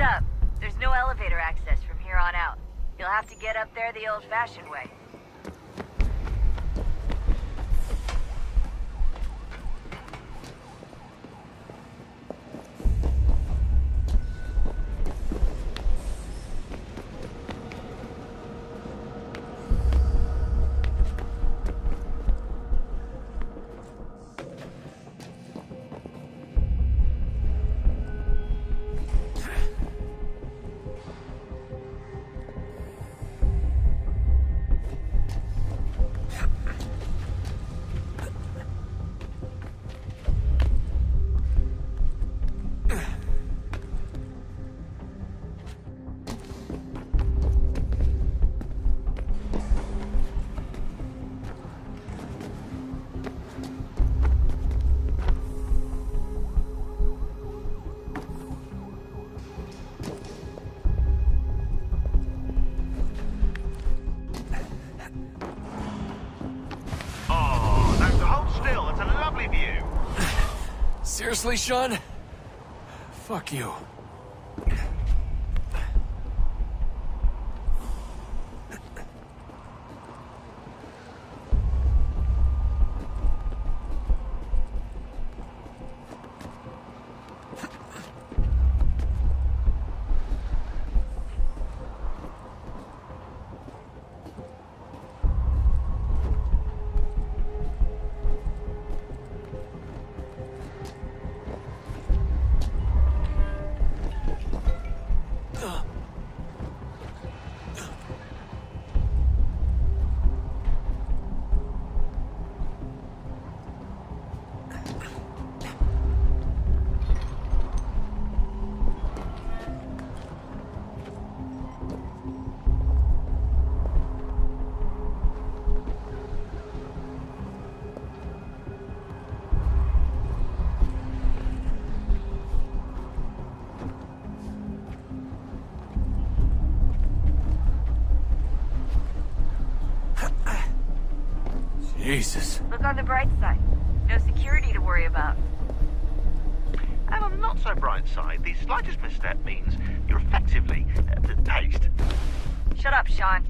up. There's no elevator access from here on out. You'll have to get up there the old-fashioned way. Seriously, Sean? Fuck you. Jesus. Look on the bright side. No security to worry about. And on the not so bright side, the slightest misstep means you're effectively paced. Shut up, Sean.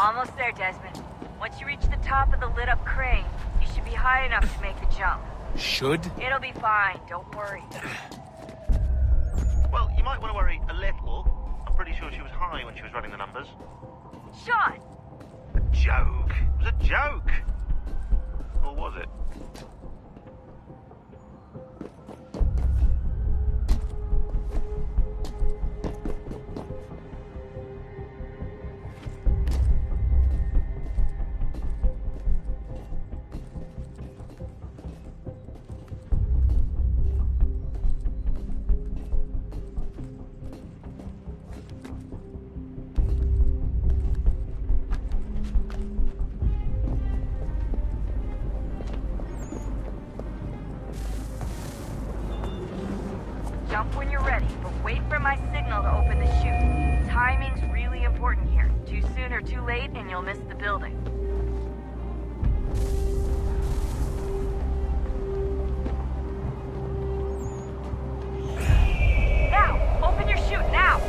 Almost there, Desmond. Once you reach the top of the lit-up crane, you should be high enough to make the jump. Should? It'll be fine, don't worry. Well, you might want to worry a little. I'm pretty sure she was high when she was running the numbers. Sean! A joke. It was a joke. Or was it? Jump when you're ready, but wait for my signal to open the chute. Timing's really important here. Too soon or too late, and you'll miss the building. Now! Open your chute, now!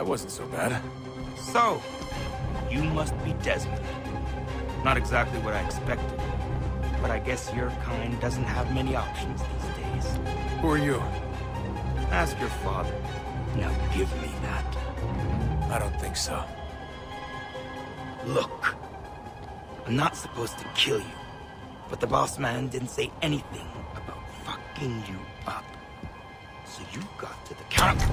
wasn't so bad. So, you must be Desmond. Not exactly what I expected, but I guess your kind doesn't have many options these days. Who are you? Ask your father. Now give me that. I don't think so. Look, I'm not supposed to kill you, but the boss man didn't say anything about fucking you up. So you got to the counter.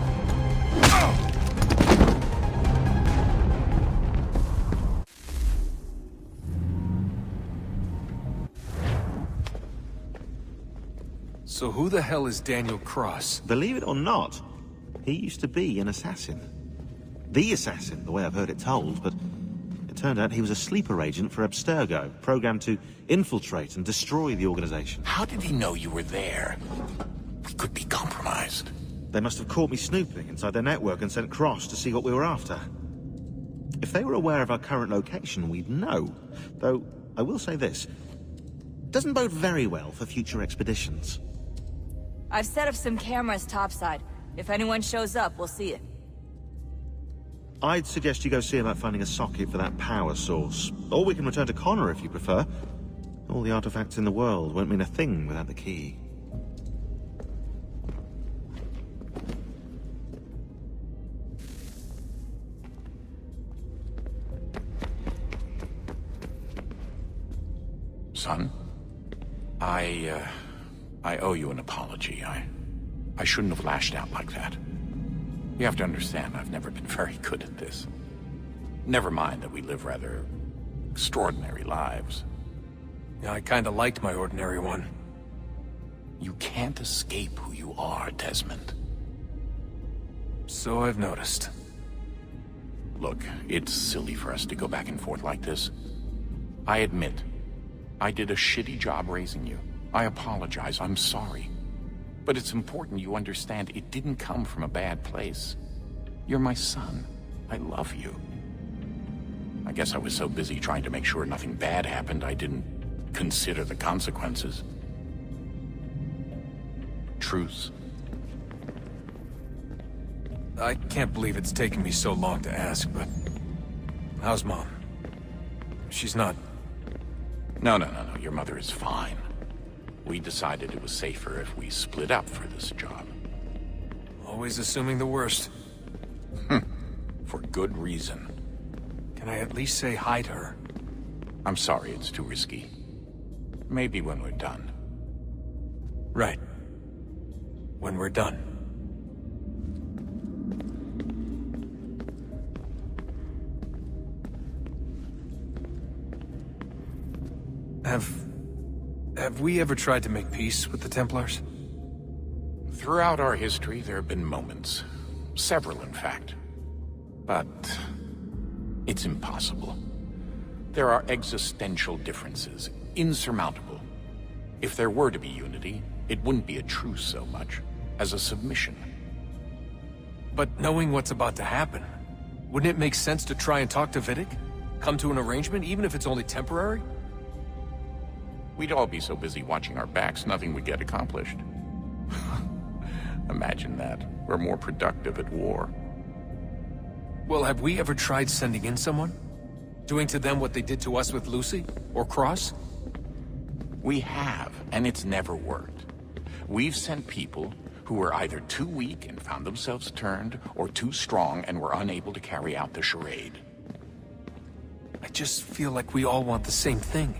So who the hell is Daniel Cross? Believe it or not, he used to be an assassin. The assassin, the way I've heard it told, but it turned out he was a sleeper agent for Abstergo, programmed to infiltrate and destroy the organization. How did he know you were there? We could be compromised. They must have caught me snooping inside their network and sent Cross to see what we were after. If they were aware of our current location, we'd know. Though, I will say this. Doesn't bode very well for future expeditions. I've set up some cameras topside. If anyone shows up, we'll see it. I'd suggest you go see about finding a socket for that power source. Or we can return to Connor if you prefer. All the artifacts in the world won't mean a thing without the key. Son, I owe you an apology. I shouldn't have lashed out like that. You have to understand, I've never been very good at this. Never mind that we live rather extraordinary lives. Yeah, I kinda liked my ordinary one. You can't escape who you are, Desmond. So I've noticed. Look, it's silly for us to go back and forth like this. I admit, I did a shitty job raising you. I apologize, I'm sorry. But it's important you understand it didn't come from a bad place. You're my son. I love you. I guess I was so busy trying to make sure nothing bad happened, I didn't consider the consequences. Truce. I can't believe it's taken me so long to ask, but... how's Mom? She's not... No. Your mother is fine. We decided it was safer if we split up for this job. Always assuming the worst. For good reason. Can I at least say hi to her? I'm sorry, it's too risky. Maybe when we're done. Right. When we're done. Have we ever tried to make peace with the Templars? Throughout our history, there have been moments. Several, in fact. But... it's impossible. There are existential differences, insurmountable. If there were to be unity, it wouldn't be a truce so much as a submission. But knowing what's about to happen, wouldn't it make sense to try and talk to Vidic? Come to an arrangement, even if it's only temporary? We'd all be so busy watching our backs, nothing would get accomplished. Imagine that. We're more productive at war. Well, have we ever tried sending in someone? Doing to them what they did to us with Lucy? Or Cross? We have, and it's never worked. We've sent people who were either too weak and found themselves turned, or too strong and were unable to carry out the charade. I just feel like we all want the same thing.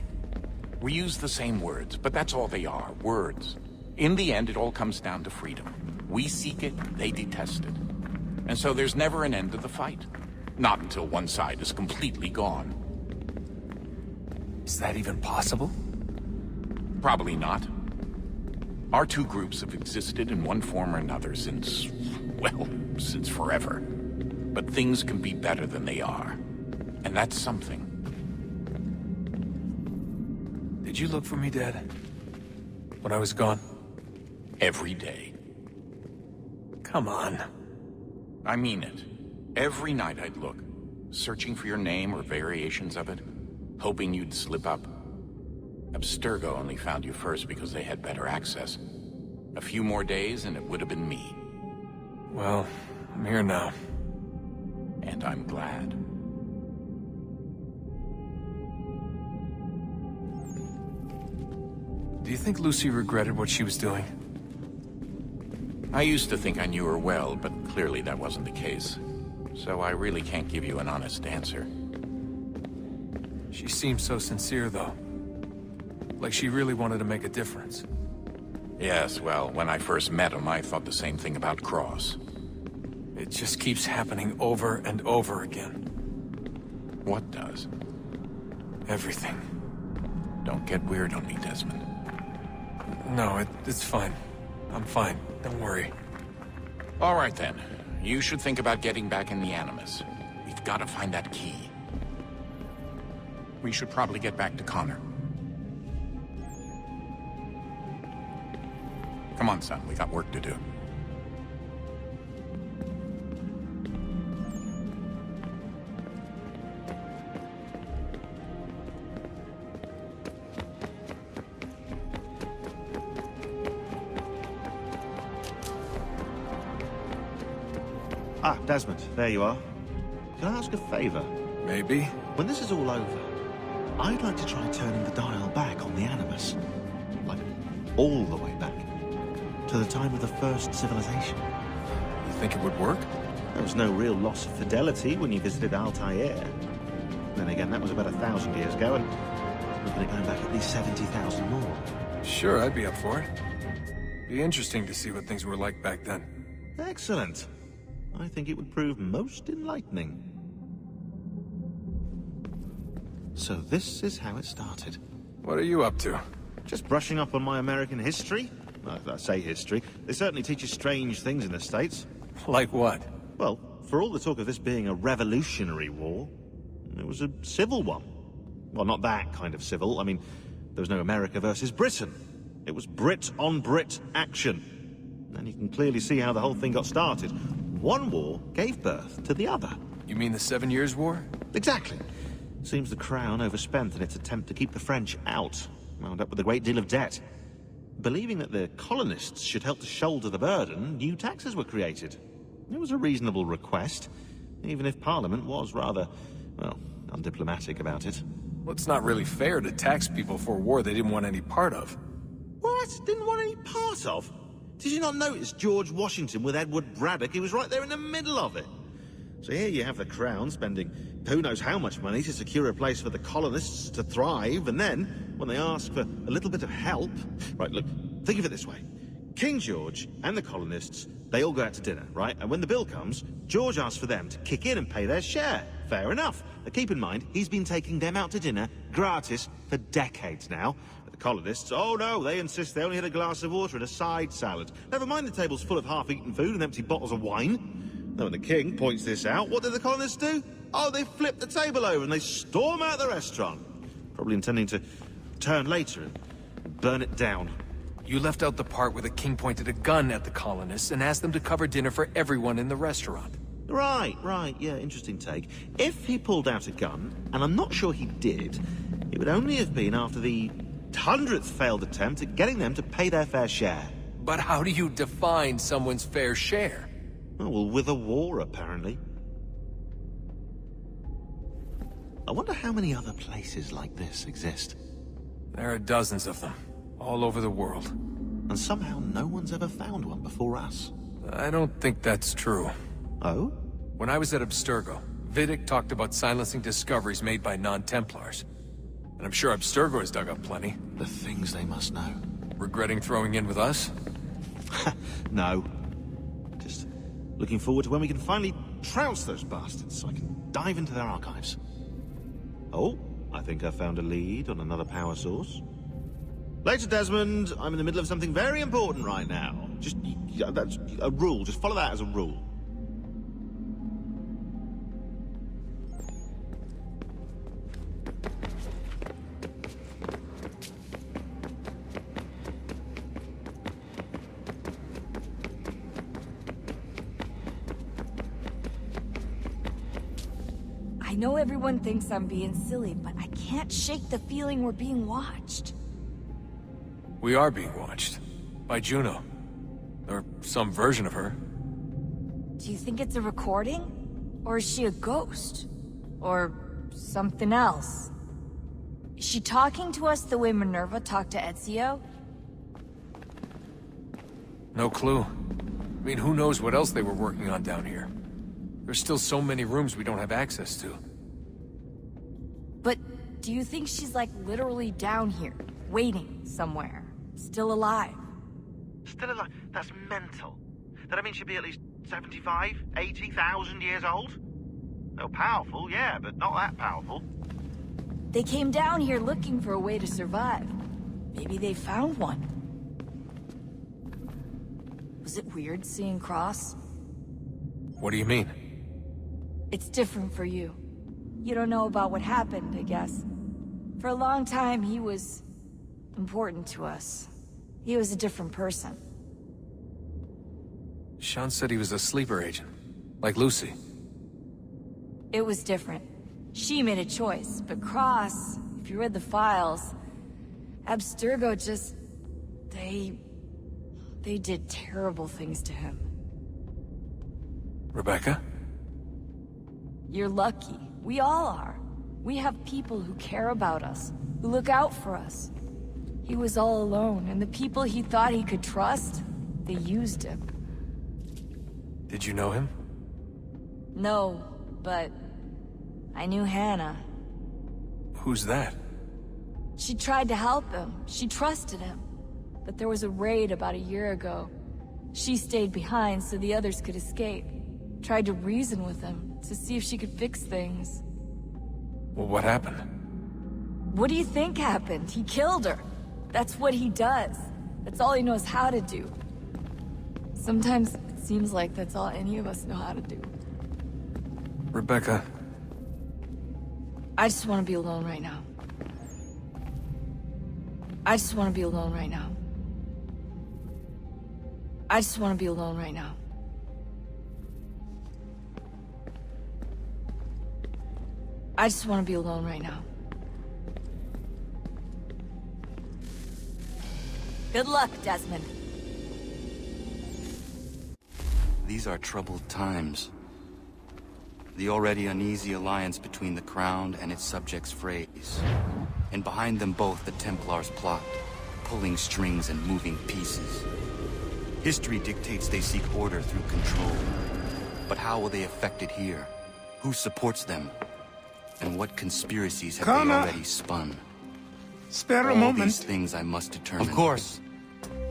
We use the same words, but that's all they are, words. In the end, it all comes down to freedom. We seek it, they detest it. And so there's never an end to the fight. Not until one side is completely gone. Is that even possible? Probably not. Our two groups have existed in one form or another since, well, since forever. But things can be better than they are. And that's something. Did you look for me, Dad? When I was gone? Every day. Come on. I mean it. Every night I'd look, searching for your name or variations of it, hoping you'd slip up. Abstergo only found you first because they had better access. A few more days and it would have been me. Well, I'm here now. And I'm glad. Do you think Lucy regretted what she was doing? I used to think I knew her well, but clearly that wasn't the case. So I really can't give you an honest answer. She seemed so sincere, though. Like she really wanted to make a difference. Yes, well, when I first met him, I thought the same thing about Cross. It just keeps happening over and over again. What does? Everything. Don't get weird on me, Desmond. No, it's fine. I'm fine. Don't worry. All right, then. You should think about getting back in the Animus. We've got to find that key. We should probably get back to Connor. Come on, son. We got work to do. Ah, Desmond, there you are. Can I ask a favor? Maybe? When this is all over, I'd like to try turning the dial back on the Animus. Like, all the way back. To the time of the first civilization. You think it would work? There was no real loss of fidelity when you visited Altair. Then again, that was about 1,000 years ago, and looking at going back at least 70,000 more. Sure, I'd be up for it. Be interesting to see what things were like back then. Excellent. I think it would prove most enlightening. So this is how it started. What are you up to? Just brushing up on my American history. Well, I say history. They certainly teach you strange things in the States. Like what? Well, for all the talk of this being a revolutionary war, it was a civil one. Well, not that kind of civil. I mean, there was no America versus Britain. It was Brit on Brit action. And you can clearly see how the whole thing got started. One war gave birth to the other. You mean the 7 Years' War? Exactly. Seems the Crown overspent in its attempt to keep the French out, wound up with a great deal of debt. Believing that the colonists should help to shoulder the burden, new taxes were created. It was a reasonable request, even if Parliament was rather, well, undiplomatic about it. Well, it's not really fair to tax people for a war they didn't want any part of. What? Didn't want any part of? Did you not notice George Washington with Edward Braddock? He was right there in the middle of it. So here you have the Crown spending who knows how much money to secure a place for the colonists to thrive, and then, when they ask for a little bit of help... Right, look, think of it this way. King George and the colonists, they all go out to dinner, right? And when the bill comes, George asks for them to kick in and pay their share. Fair enough. But keep in mind, he's been taking them out to dinner, gratis, for decades now. But the colonists, oh no, they insist they only had a glass of water and a side salad. Never mind the table's full of half-eaten food and empty bottles of wine. Now when the king points this out, what do the colonists do? Oh, they flip the table over and they storm out the restaurant. Probably intending to turn later and burn it down. You left out the part where the king pointed a gun at the colonists and asked them to cover dinner for everyone in the restaurant. Right, yeah, interesting take. If he pulled out a gun, and I'm not sure he did, it would only have been after the 100th failed attempt at getting them to pay their fair share. But how do you define someone's fair share? Oh, well, with a war, apparently. I wonder how many other places like this exist. There are dozens of them, all over the world. And somehow no one's ever found one before us. I don't think that's true. Oh? When I was at Abstergo, Vidic talked about silencing discoveries made by non-Templars. And I'm sure Abstergo has dug up plenty. The things they must know. Regretting throwing in with us? No. Just looking forward to when we can finally trounce those bastards so I can dive into their archives. Oh, I think I found a lead on another power source. Later, Desmond. I'm in the middle of something very important right now. Just, that's a rule. Just follow that as a rule. I know everyone thinks I'm being silly, but I can't shake the feeling we're being watched. We are being watched. By Juno. Or some version of her. Do you think it's a recording? Or is she a ghost? Or something else? Is she talking to us the way Minerva talked to Ezio? No clue. I mean, who knows what else they were working on down here? There's still so many rooms we don't have access to. But do you think she's like literally down here, waiting somewhere, still alive? Still alive? That's mental. That I mean she'd be at least 75, 80,000 years old? Oh, powerful, yeah, but not that powerful. They came down here looking for a way to survive. Maybe they found one. Was it weird seeing Cross? What do you mean? It's different for you. You don't know about what happened, I guess. For a long time, he was important to us. He was a different person. Sean said he was a sleeper agent, like Lucy. It was different. She made a choice, but Cross, if you read the files, Abstergo just... They did terrible things to him. Rebecca? You're lucky. We all are. We have people who care about us, who look out for us. He was all alone, and the people he thought he could trust, they used him. Did you know him? No, but I knew Hannah. Who's that? She tried to help him. She trusted him. But there was a raid about a year ago. She stayed behind so the others could escape. Tried to reason with him, to see if she could fix things. Well, what happened? What do you think happened? He killed her. That's what he does. That's all he knows how to do. Sometimes it seems like that's all any of us know how to do. Rebecca. I just want to be alone right now. I just want to be alone right now. I just want to be alone right now. I just want to be alone right now. Good luck, Desmond. These are troubled times. The already uneasy alliance between the Crown and its subjects frays. And behind them both the Templars plot, pulling strings and moving pieces. History dictates they seek order through control. But how will they affect it here? Who supports them? And what conspiracies have they already spun? Spare a All moment. these things I must determine. Of course.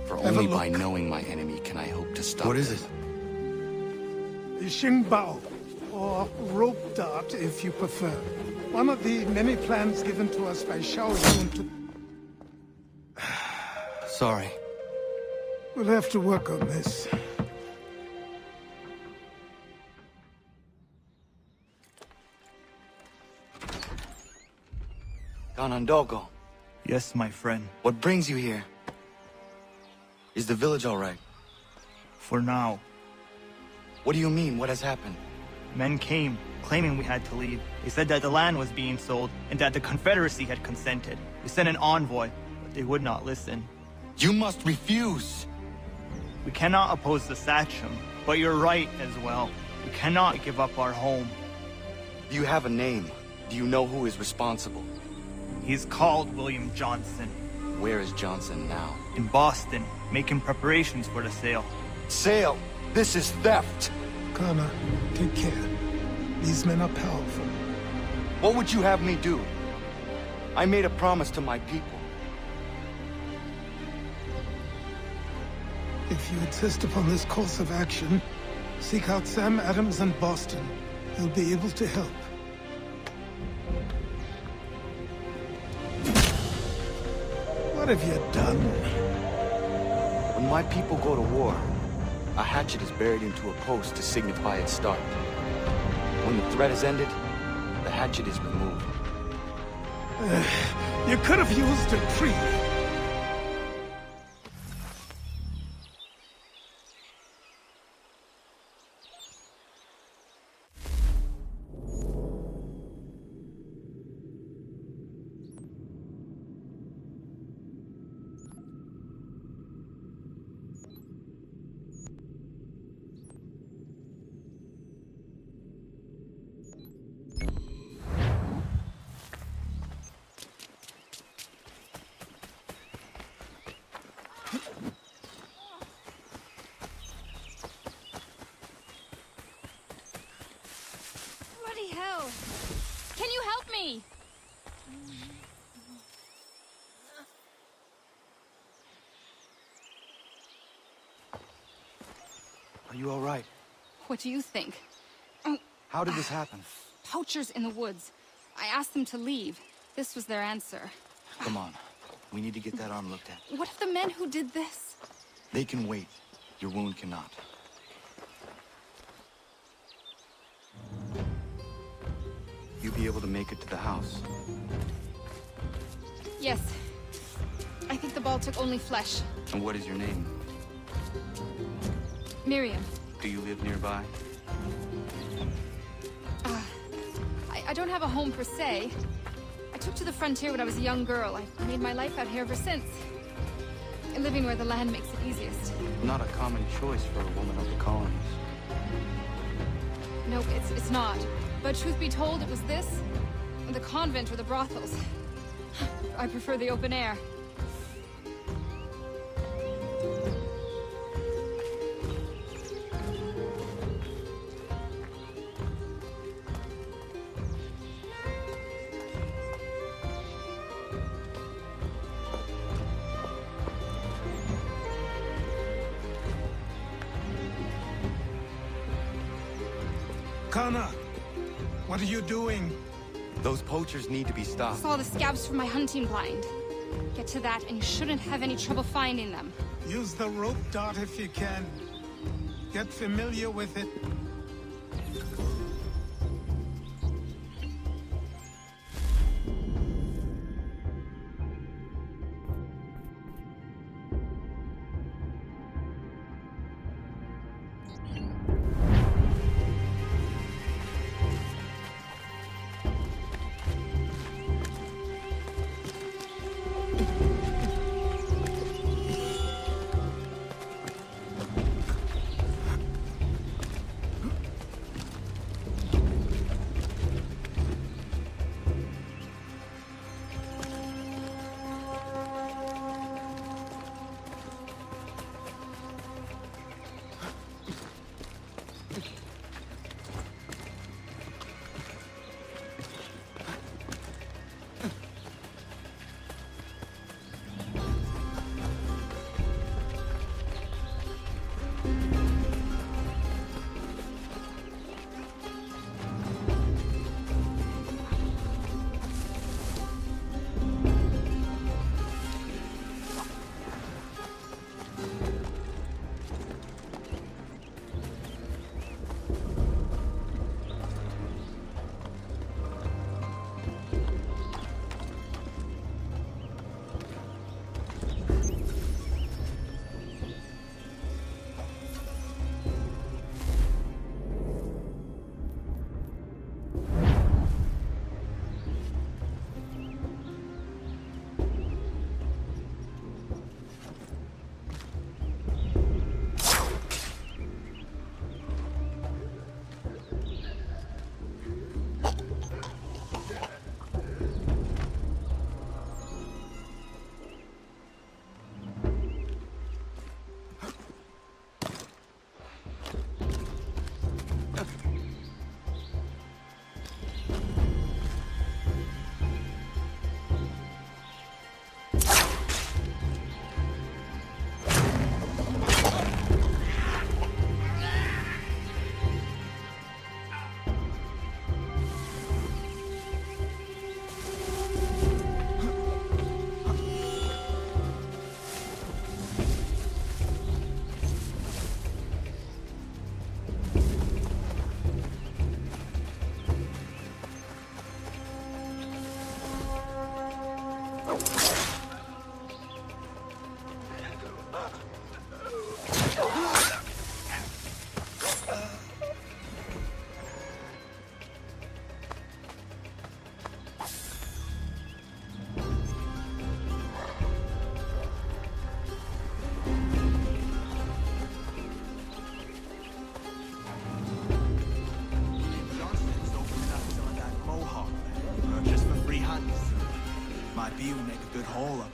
For Have a only by look. knowing my enemy can I hope to stop What is them. it? The Xingbao, or rope dart if you prefer. One of the many plans given to us by Shao Yun to... Sorry. We'll have to work on this. Ganondogo, Yes, my friend. what brings you here? Is the village all right? For now. What do you mean? What has happened? Men came, claiming we had to leave. They said that the land was being sold, and that the Confederacy had consented. We sent an envoy, but they would not listen. You must refuse! We cannot oppose the Sachem, but you're right as well. We cannot give up our home. Do you have a name? Do you know who is responsible? He's called William Johnson. Where is Johnson now? In Boston, making preparations for the sale. Sale! This is theft! Kana, take care. These men are powerful. What would you have me do? I made a promise to my people. If you insist upon this course of action, seek out Sam Adams in Boston. He'll be able to help. What have you done? When my people go to war, a hatchet is buried into a post to signify its start. When the threat is ended, the hatchet is removed. You could have used a tree. Bloody hell! Can you help me? Are you all right? What do you think? How did this happen? Poachers in the woods. I asked them to leave. This was their answer. Come on. We need to get that arm looked at. What if the men who did this? They can wait. Your wound cannot. You be able to make it to the house? Yes. I think the ball took only flesh. And what is your name? Miriam. Do you live nearby? I don't have a home per se. I took to the frontier when I was a young girl. I've made my life out here ever since. Living where the land makes it easiest. Not a common choice for a woman of the colonies. Nope, it's not. But truth be told, it was this, the convent or the brothels. I prefer the open air. Connor, what are you doing? Those poachers need to be stopped. Saw the scabs from my hunting blind. Get to that and you shouldn't have any trouble finding them. Use the rope dart if you can. Get familiar with it.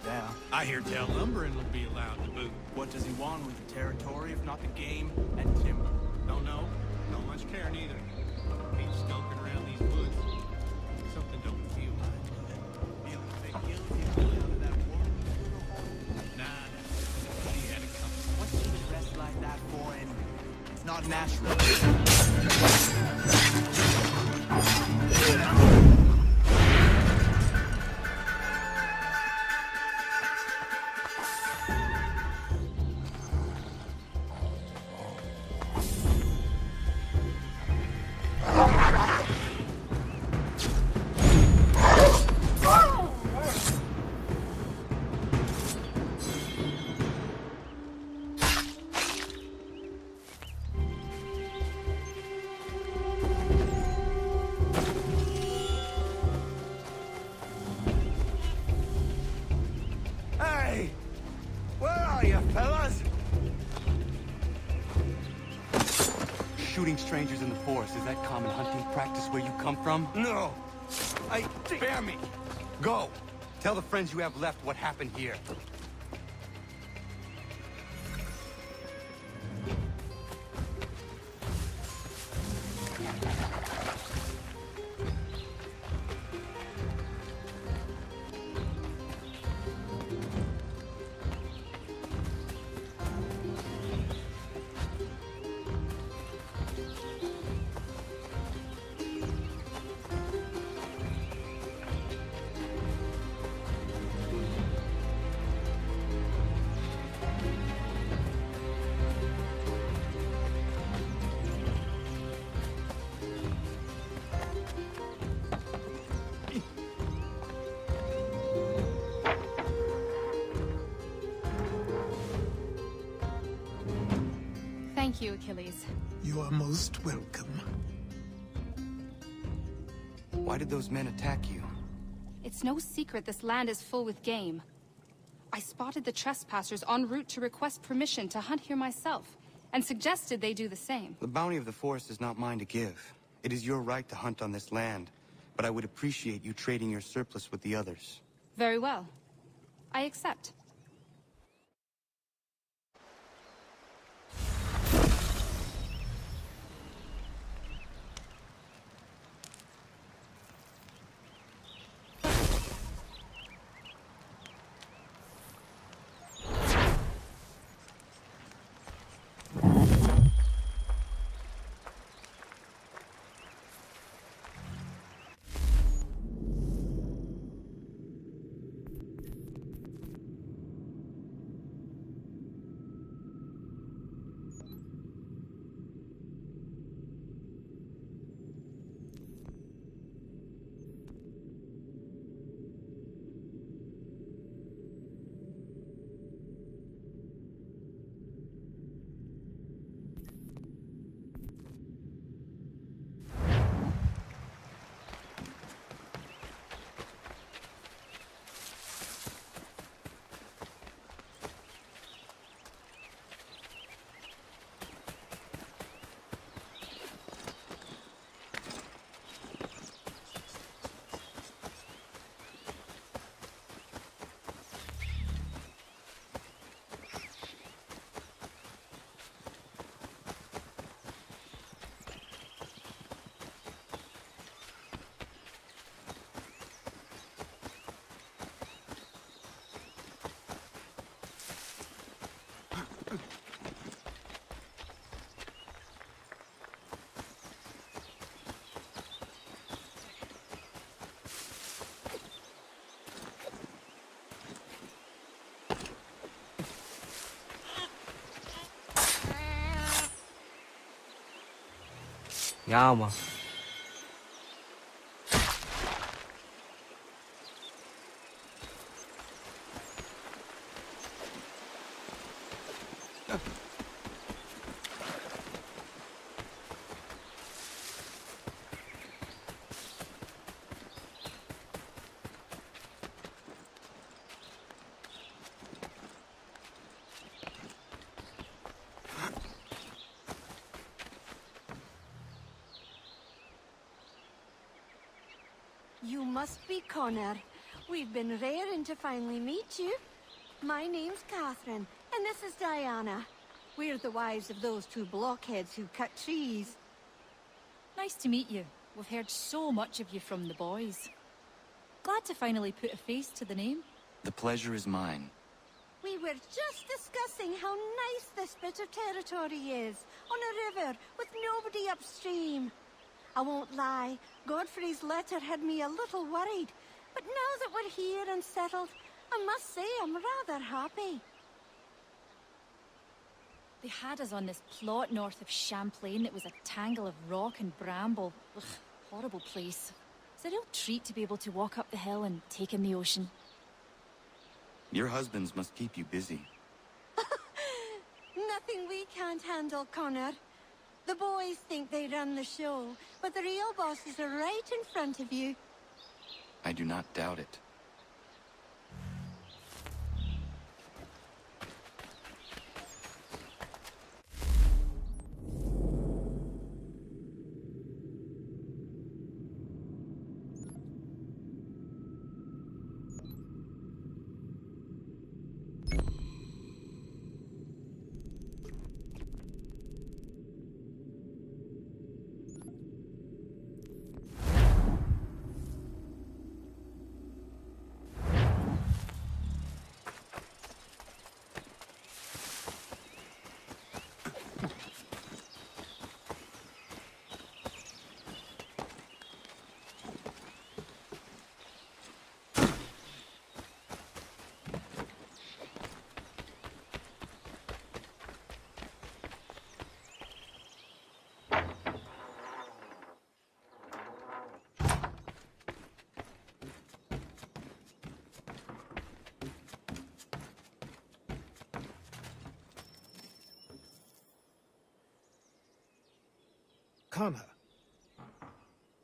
Yeah. I hear tell lumbering will be allowed to boot. What does he want with the territory if not the game and timber? Don't know. Don't much care neither. He's skulking around these woods. Something don't feel right. Nah. He had a couple. What's he dressed like that for? And it's not natural. Hey! Where are you, fellas? Shooting strangers in the forest, is that common hunting practice where you come from? No! Spare me! Go! Tell the friends you have left what happened here. Thank you, Achilles. You are most welcome. Why did those men attack you? It's no secret this land is full with game. I spotted the trespassers en route to request permission to hunt here myself, and suggested they do the same. The bounty of the forest is not mine to give. It is your right to hunt on this land, but I would appreciate you trading your surplus with the others. Very well. I accept. Calma. You must be Conrad. We've been raring to finally meet you. My name's Catherine, and this is Diana. We're the wives of those two blockheads who cut trees. Nice to meet you. We've heard so much of you from the boys. Glad to finally put a face to the name. The pleasure is mine. We were just discussing how nice this bit of territory is, on a river with nobody upstream. I won't lie, Godfrey's letter had me a little worried, but now that we're here and settled, I must say I'm rather happy. They had us on this plot north of Champlain that was a tangle of rock and bramble. Ugh, horrible place. It's a real treat to be able to walk up the hill and take in the ocean. Your husbands must keep you busy. Nothing we can't handle, Connor. The boys think they run the show, but the real bosses are right in front of you. I do not doubt it. Connor,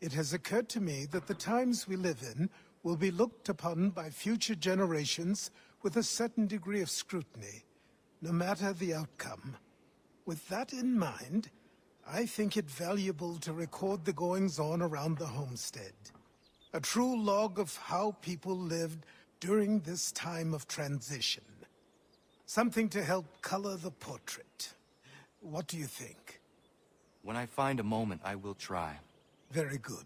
it has occurred to me that the times we live in will be looked upon by future generations with a certain degree of scrutiny, no matter the outcome. With that in mind, I think it valuable to record the goings-on around the homestead. A true log of how people lived during this time of transition. Something to help color the portrait. What do you think? When I find a moment, I will try. Very good.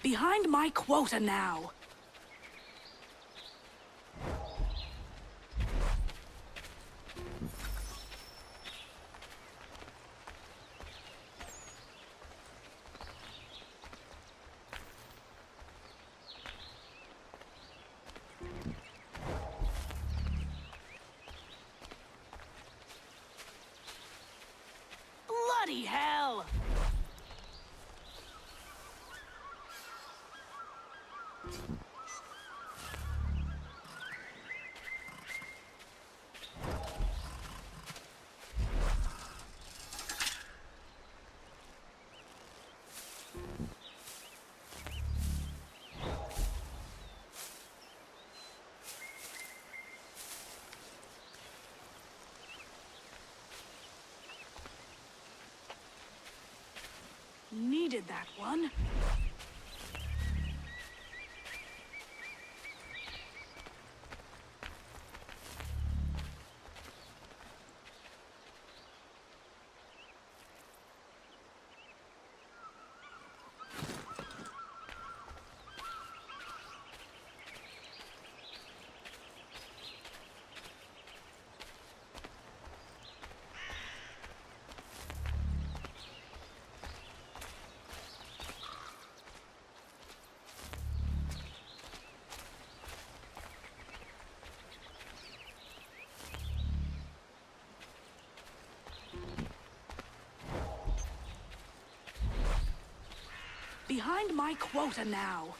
Behind my quota now. Bloody hell! Needed that one. Behind my quota now.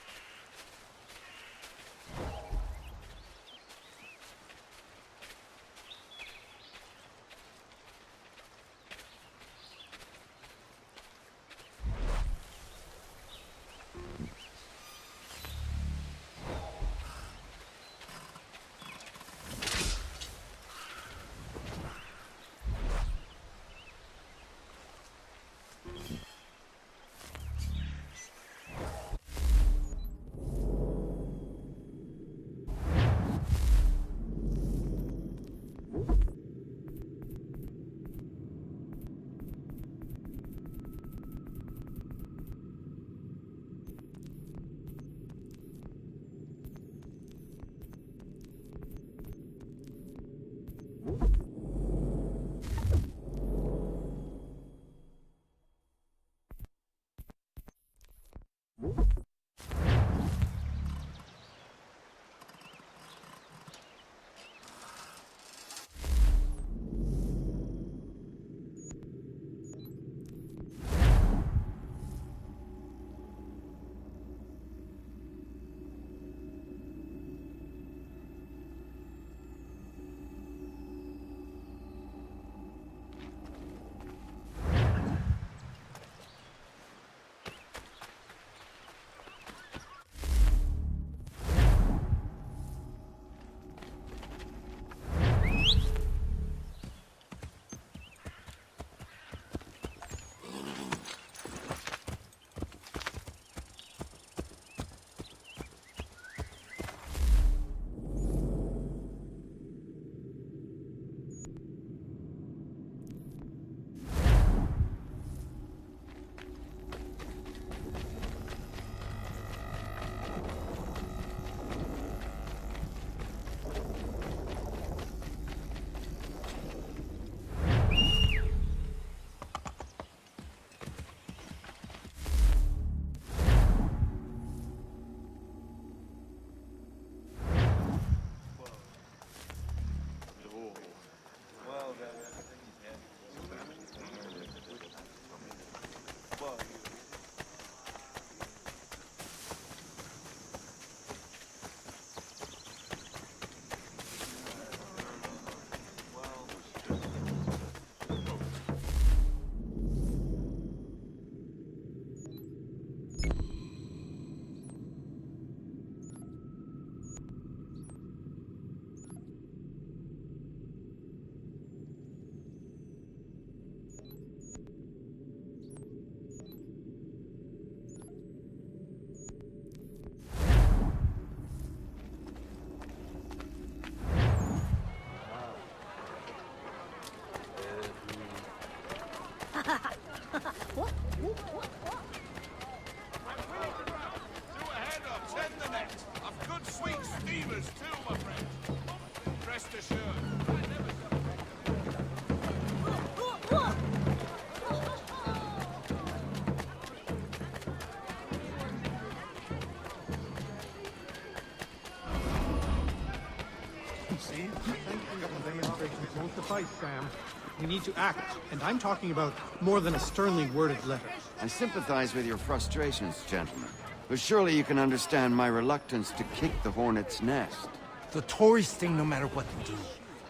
We need to act, and I'm talking about more than a sternly worded letter. I sympathize with your frustrations, gentlemen. But surely you can understand my reluctance to kick the hornet's nest. The Tories thing, no matter what we do.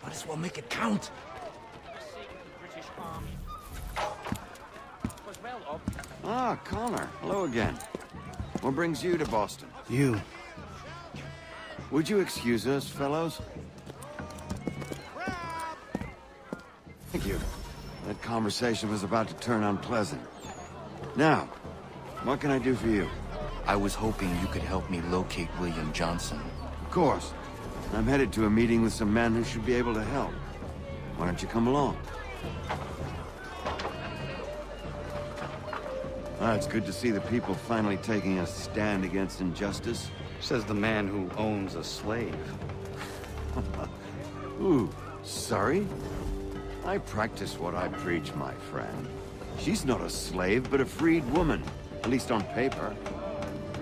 Might as well make it count. Ah, Connor. Hello again. What brings you to Boston? You. Would you excuse us, fellows? Thank you. That conversation was about to turn unpleasant. Now, what can I do for you? I was hoping you could help me locate William Johnson. Of course. I'm headed to a meeting with some men who should be able to help. Why don't you come along? Ah, it's good to see the people finally taking a stand against injustice. Says the man who owns a slave. Ooh, sorry? I practice what I preach, my friend. She's not a slave, but a freed woman. At least on paper.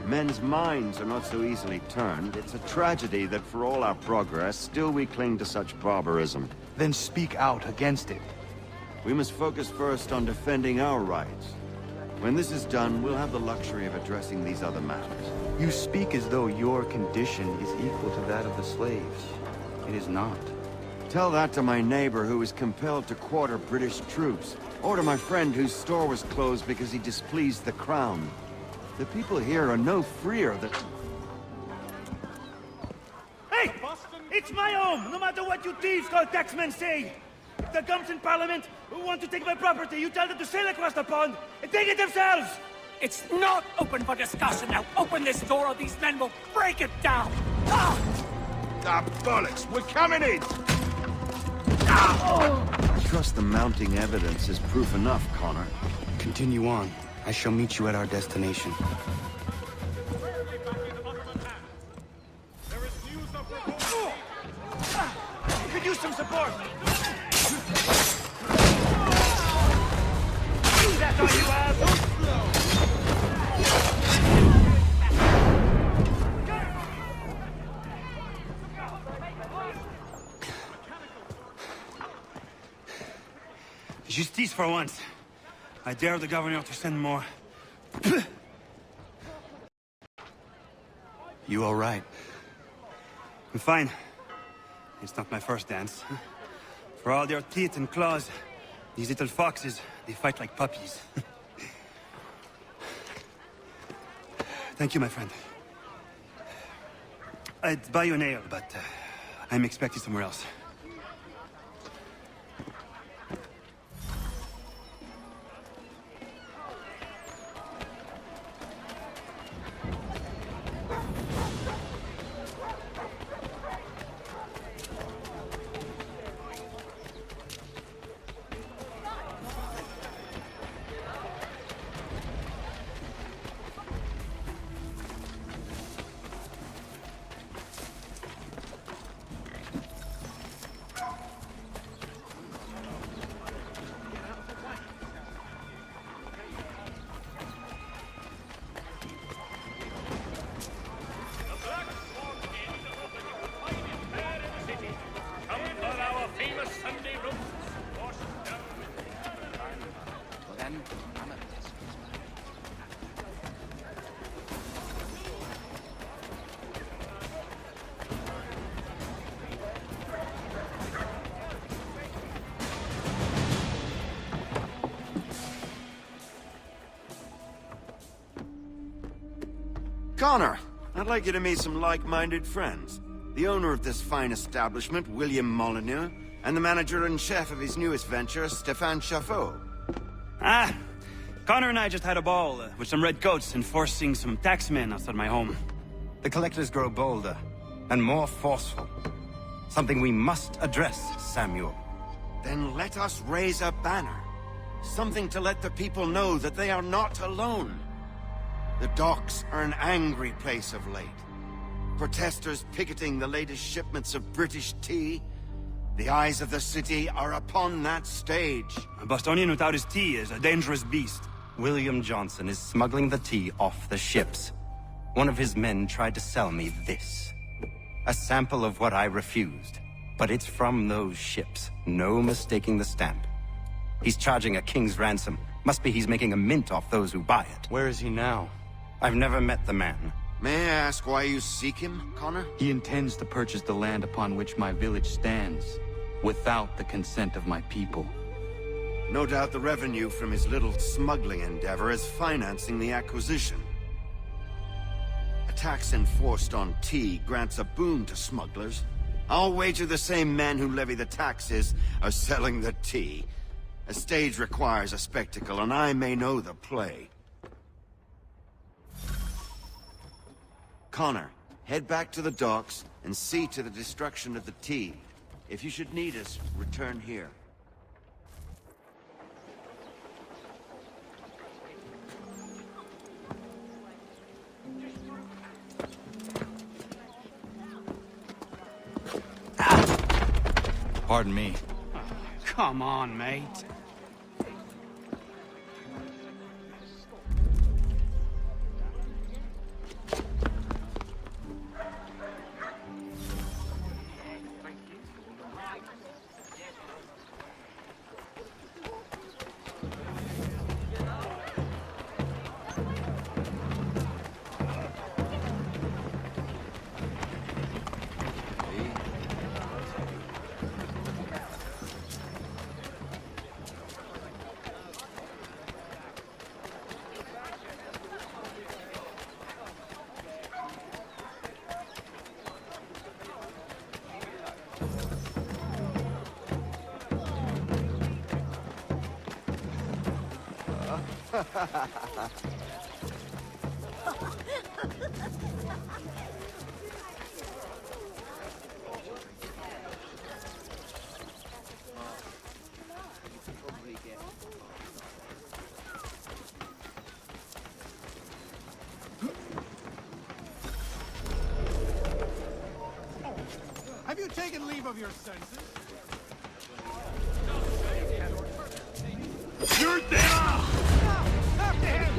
Men's minds are not so easily turned. It's a tragedy that for all our progress, still we cling to such barbarism. Then speak out against it. We must focus first on defending our rights. When this is done, we'll have the luxury of addressing these other matters. You speak as though your condition is equal to that of the slaves. It is not. Tell that to my neighbor who was compelled to quarter British troops, or to my friend whose store was closed because he displeased the crown. The people here are no freer than... Hey! It's my home, no matter what you thieves called taxmen say! If the gums in Parliament who want to take my property, you tell them to sail across the pond and take it themselves! It's not open for discussion now! Open this door or these men will break it down! Ah! Ah, bollocks! We're coming in! I trust the mounting evidence is proof enough, Connor. Continue on. I shall meet you at our destination. You could use some support! That's all you have! Justice for once. I dare the governor to send more. You all right? I'm fine. It's not my first dance. For all their teeth and claws, these little foxes, they fight like puppies. Thank you, my friend. I'd buy you an ale, but I'm expected somewhere else. Connor, I'd like you to meet some like-minded friends. The owner of this fine establishment, William Molyneux, and the manager and chef of his newest venture, Stéphane Chaffeau. Ah! Connor and I just had a ball with some redcoats enforcing some taxmen outside my home. The collectors grow bolder and more forceful. Something we must address, Samuel. Then let us raise a banner. Something to let the people know that they are not alone. The docks are an angry place of late. Protesters picketing the latest shipments of British tea. The eyes of the city are upon that stage. A Bostonian without his tea is a dangerous beast. William Johnson is smuggling the tea off the ships. One of his men tried to sell me this. A sample of what I refused. But it's from those ships. No mistaking the stamp. He's charging a king's ransom. Must be he's making a mint off those who buy it. Where is he now? I've never met the man. May I ask why you seek him, Connor? He intends to purchase the land upon which my village stands, without the consent of my people. No doubt the revenue from his little smuggling endeavor is financing the acquisition. A tax enforced on tea grants a boon to smugglers. I'll wager the same men who levy the taxes are selling the tea. A stage requires a spectacle, and I may know the play. Connor, head back to the docks and see to the destruction of the tea. If you should need us, return here. Pardon me. Come on, mate. Have you taken leave of your senses? You're there! After him!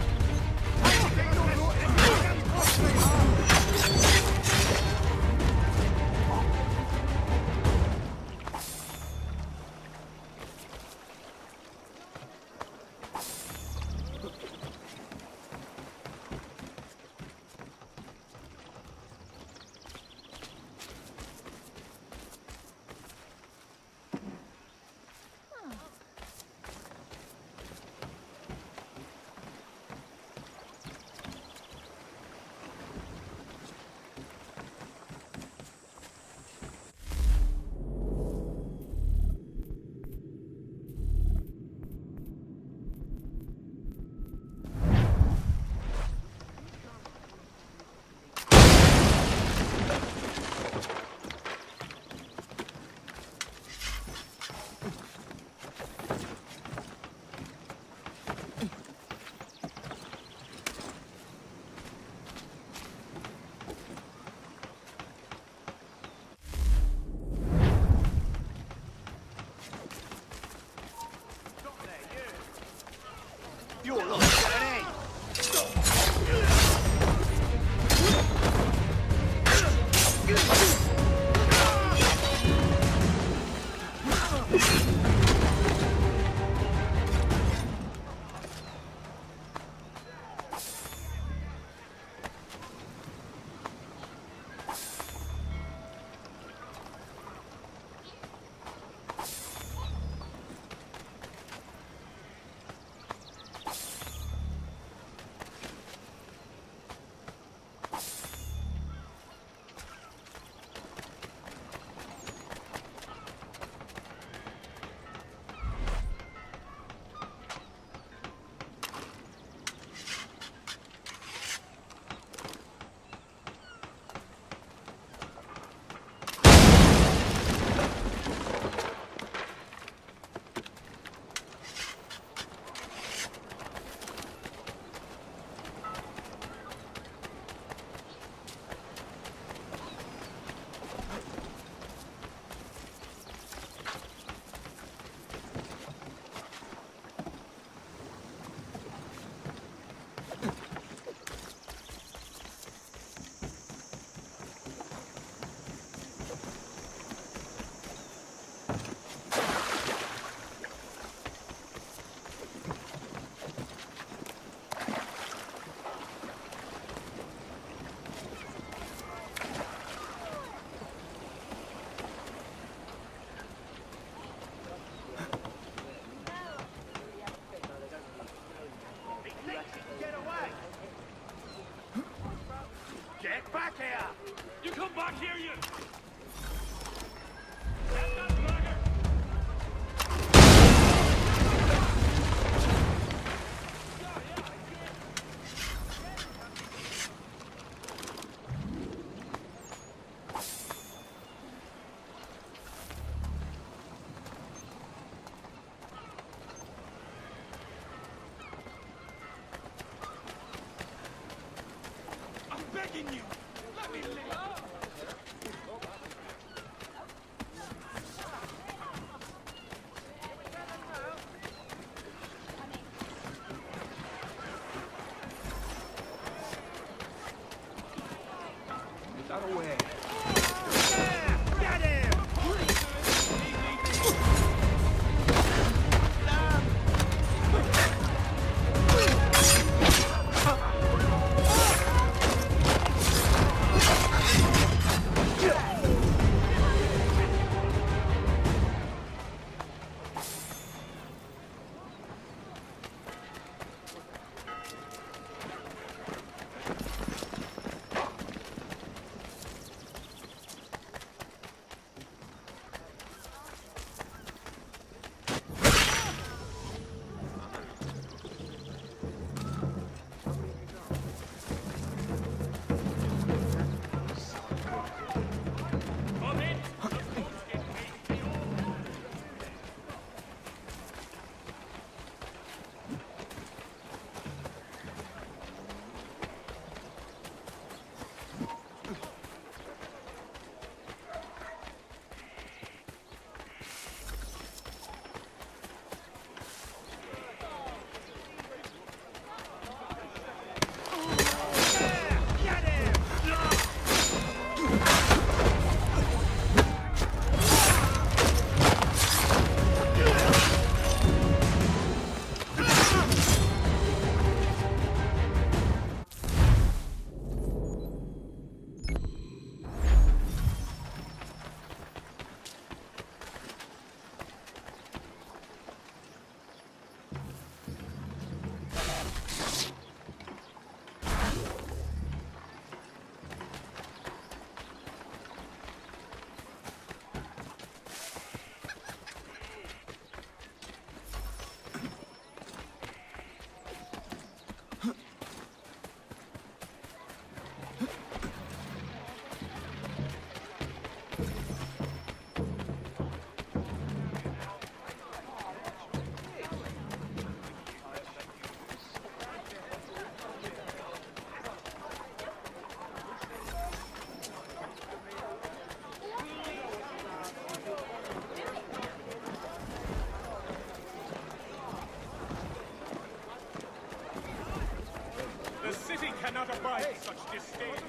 such disdain.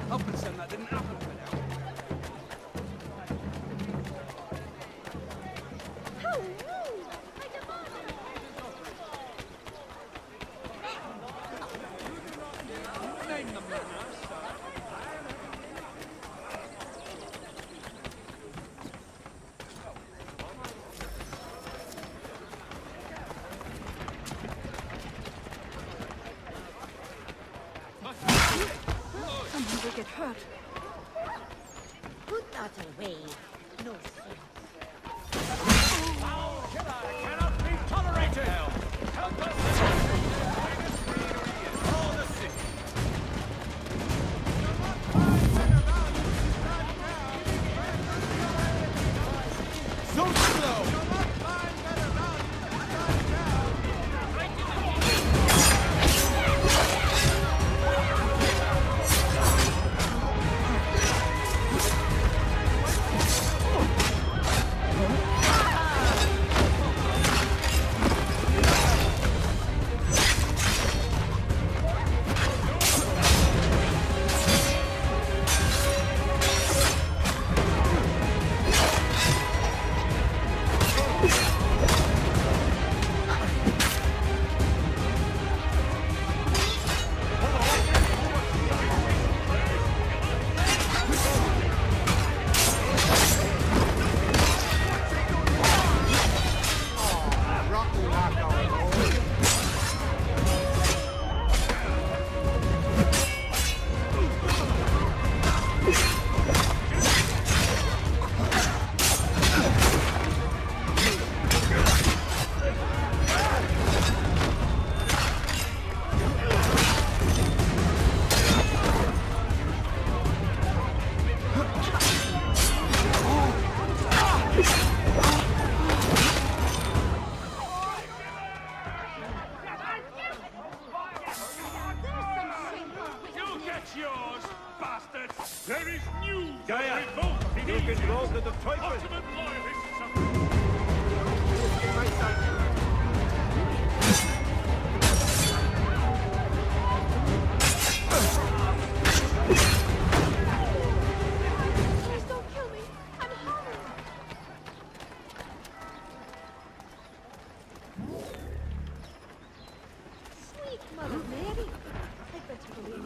I'll pretend that didn't happen for now. Name them now, Someone will get hurt. Put that away. No sense. Our killer cannot be tolerated! Help us! For the city! So slow! You get yours, bastards! There is news Gaia, of revolt in you can Egypt. roll to the Teufel. Ultimate loyalists of... Please don't kill me. I'm hungry. Sweet Mother Mary. I better go in.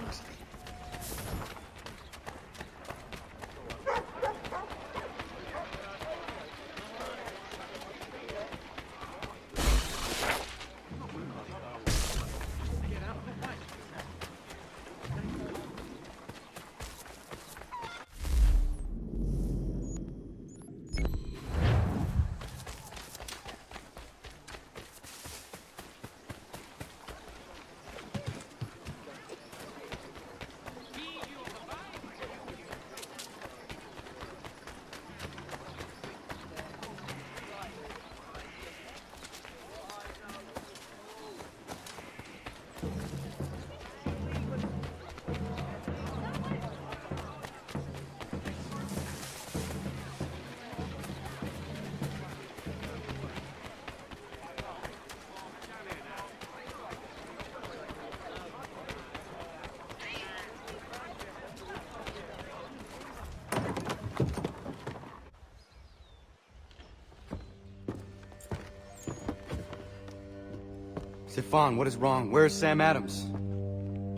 Stefan, what is wrong? Where's Sam Adams?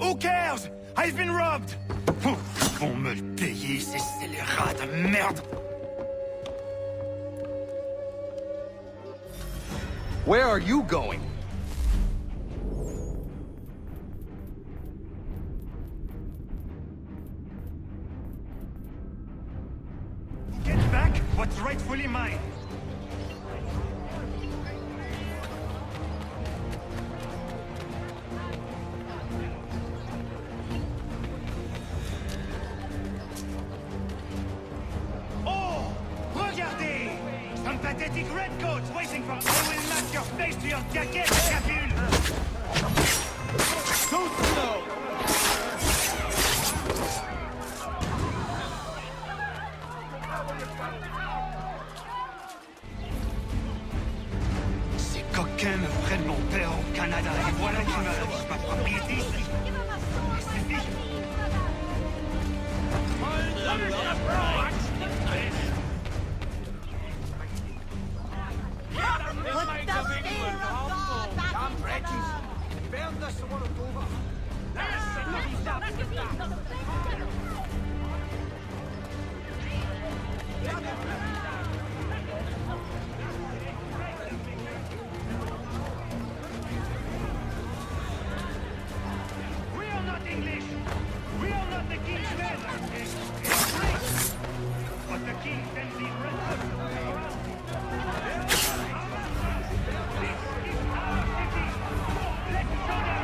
Who cares? I've been robbed! Vont me le payer, ces scélérats de merde! Where are you going? Get back what's rightfully mine! Oh! Regardez! Some pathetic redcoats waiting for... I will knock your face to your jacket, Capule! So slow! English. We are not the king's men. It's great. But the king sends these red coats around. This is our city. Let's show them.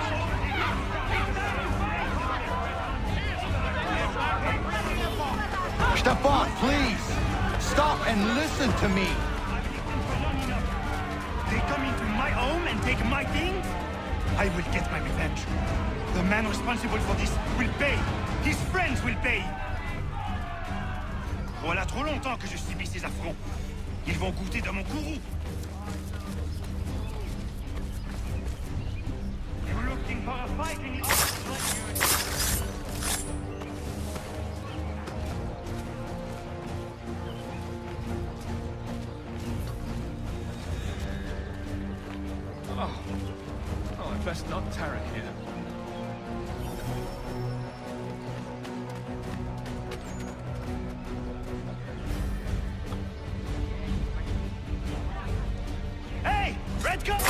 Stefan, please! Stop and listen to me! They come into my home and take my things? I will get my revenge. The man responsible for this will pay. His friends will pay. Voilà trop longtemps que je subis ces affronts. Ils vont goûter de mon courroux. You're looking for a fight in the office like you. Oh, I'd best not Tarek here. Hey! Red coat!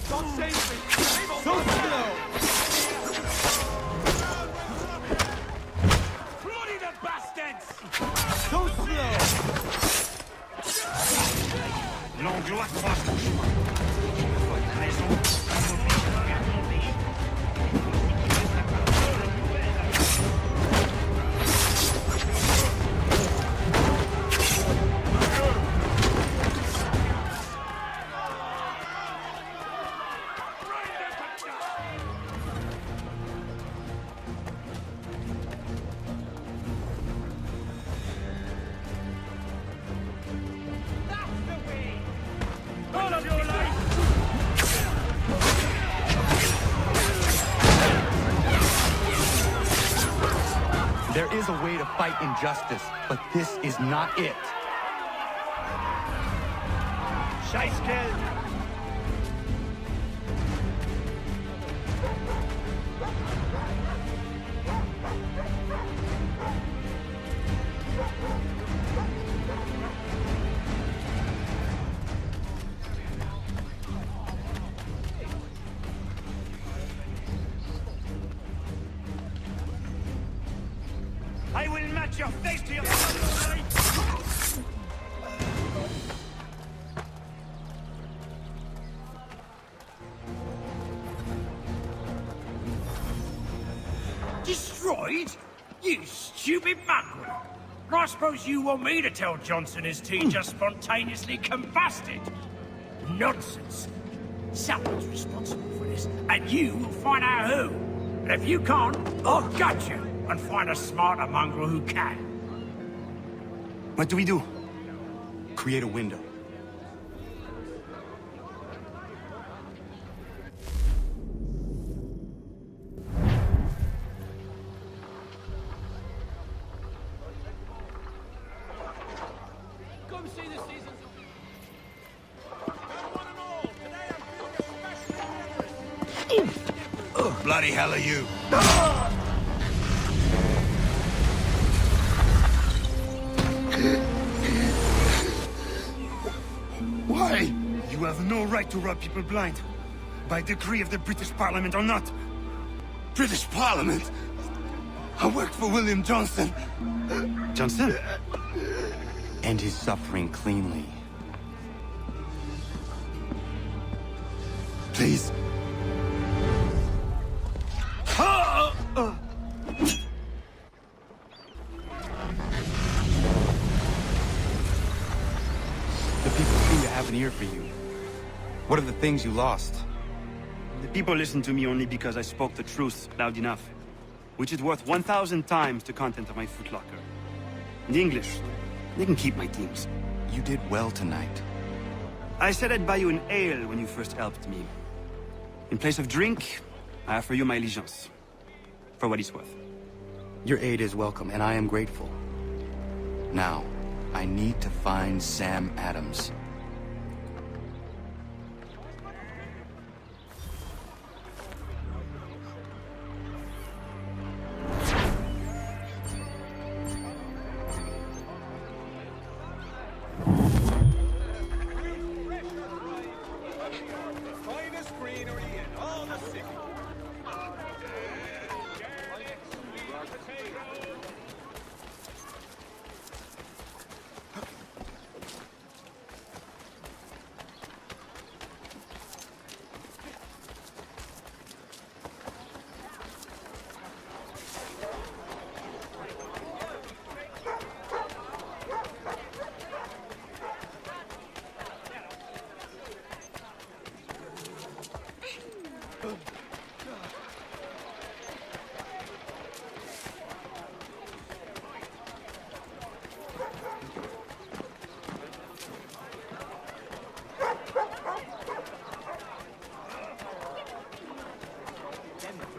Don't save me! So slow! Bloody the bastards! So slow! L'anglois croise ton chemin. Votre raison, all of your life! There is a way to fight injustice, but this is not it. Scheißkerl! I will match your face to your body! Destroyed? You stupid mongrel! I suppose you want me to tell Johnson his tea just spontaneously combusted? Nonsense! Someone's responsible for this, and you will find out who. And if you can't, I'll gut you and find a smarter mongrel who can. What do we do? Create a window. Come see the seasons. Bloody hell are you? Why? You have no right to rob people blind. By decree of the British Parliament or not. British Parliament? I work for William Johnson. Johnson? End his suffering cleanly. Please. The people seem to have an ear for you. What are the things you lost? The people listen to me only because I spoke the truth loud enough. Which is worth 1,000 times the content of my footlocker. And the English, they can keep my teams. You did well tonight. I said I'd buy you an ale when you first helped me. In place of drink, I offer you my allegiance. For what it's worth. Your aid is welcome, and I am grateful. Now, I need to find Sam Adams.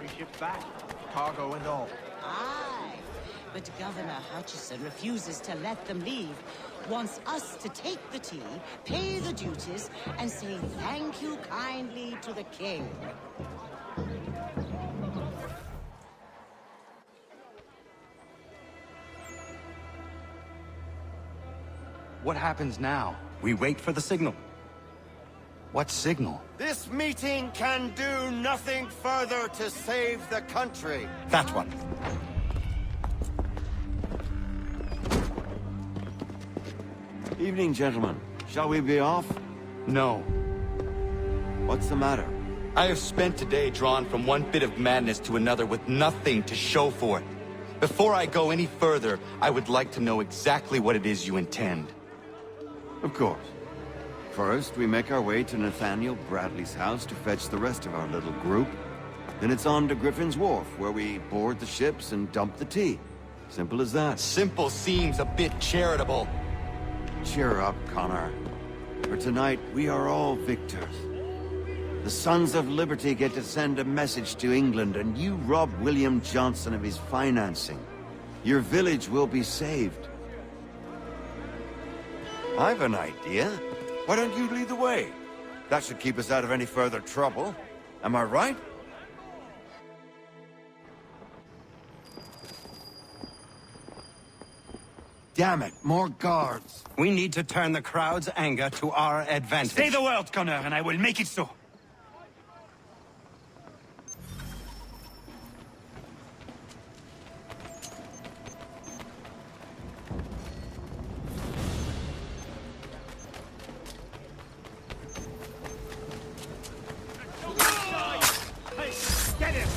3 ships back, cargo and all. Aye, but Governor Hutchison refuses to let them leave. Wants us to take the tea, pay the duties, and say thank you kindly to the king. What happens now? We wait for the signal. What signal? This meeting can do nothing further to save the country. That one. Evening, gentlemen. Shall we be off? No. What's the matter? I have spent today drawn from one bit of madness to another with nothing to show for it. Before I go any further, I would like to know exactly what it is you intend. Of course. First, we make our way to Nathaniel Bradley's house to fetch the rest of our little group. Then it's on to Griffin's Wharf, where we board the ships and dump the tea. Simple as that. Simple seems a bit charitable. Cheer up, Connor. For tonight, we are all victors. The Sons of Liberty get to send a message to England, and you rob William Johnson of his financing. Your village will be saved. I've an idea. Why don't you lead the way? That should keep us out of any further trouble. Am I right? Damn it, more guards. We need to turn the crowd's anger to our advantage. Say the word, Connor, and I will make it so. Get him!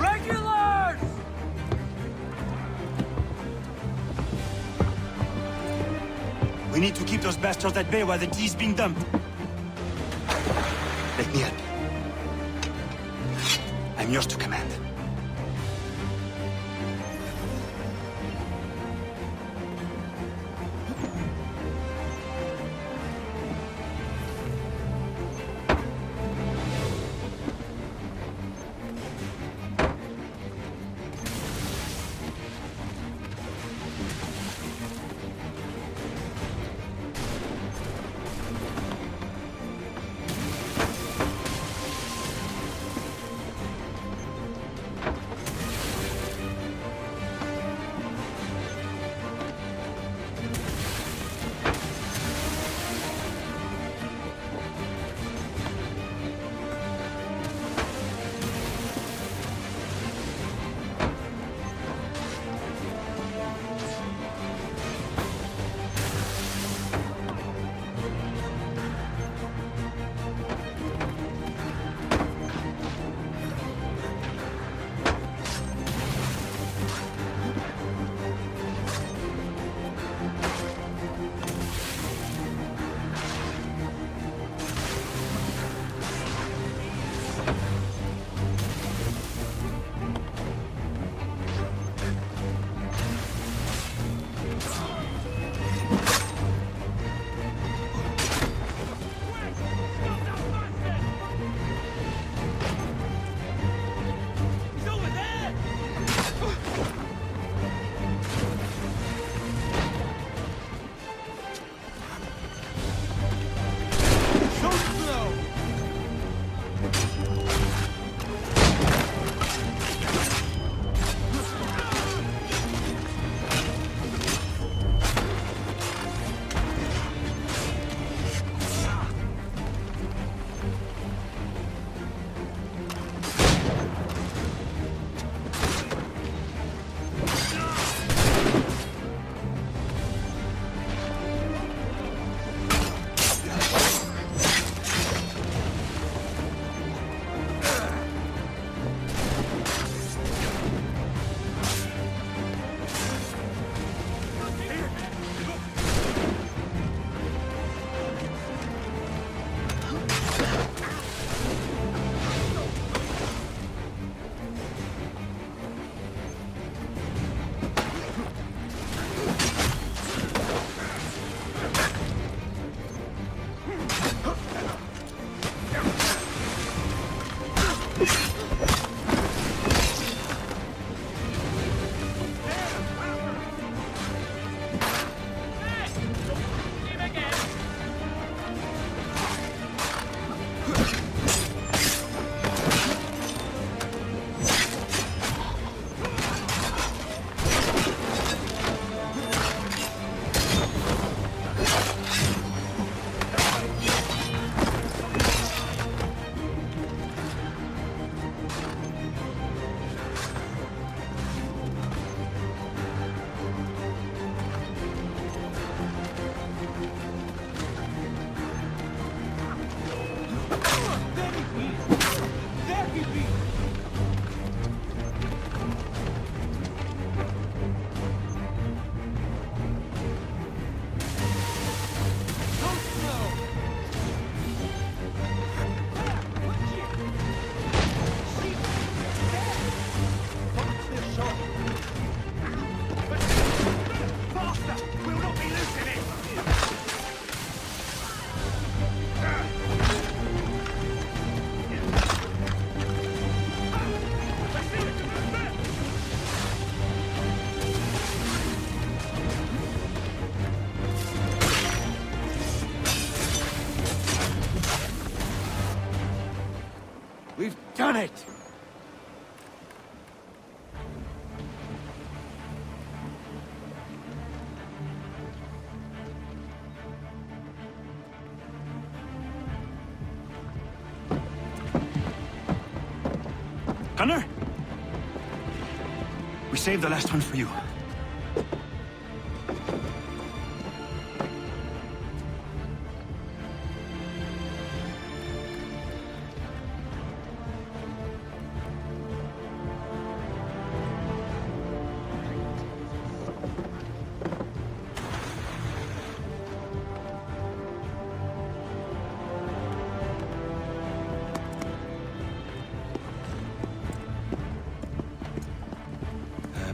Regulars! We need to keep those bastards at bay while the tea's being dumped. Let me help you. I'm yours to command. done it! Gunner? We saved the last one for you.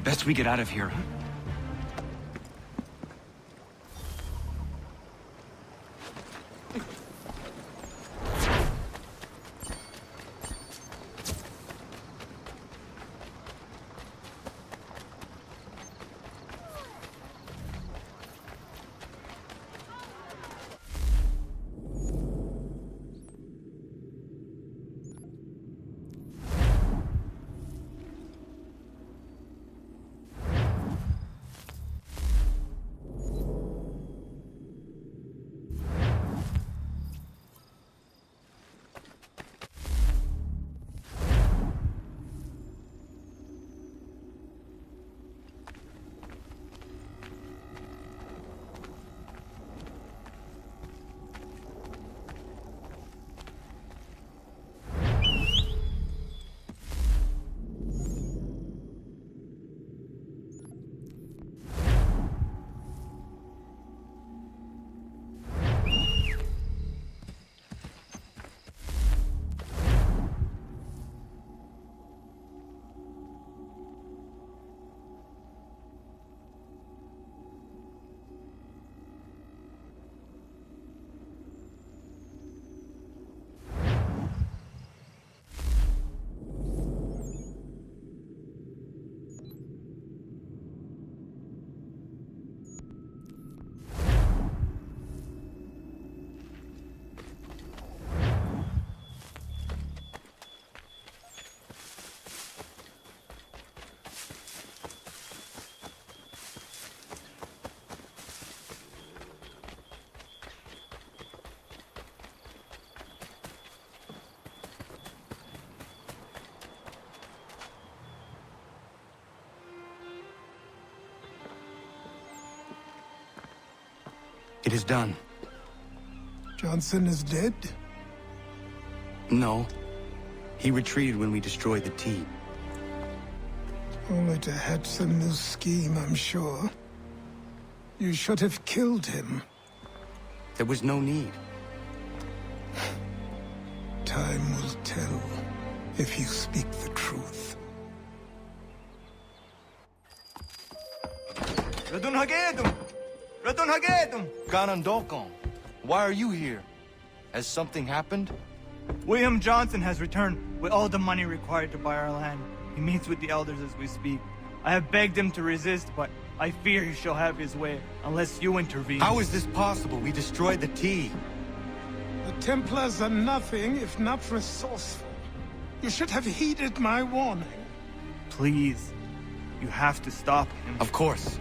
Best we get out of here, huh? It is done. Johnson is dead? No. He retreated when we destroyed the T. Only to hatch some new scheme, I'm sure. You should have killed him. There was no need. Time will tell if you speak the truth. Ganondokon, why are you here? Has something happened? William Johnson has returned with all the money required to buy our land. He meets with the elders as we speak. I have begged him to resist, but I fear he shall have his way, unless you intervene. How is this possible? We destroyed the tea. The Templars are nothing if not resourceful. You should have heeded my warning. Please, you have to stop him. Of course.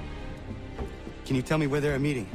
Can you tell me where they're meeting?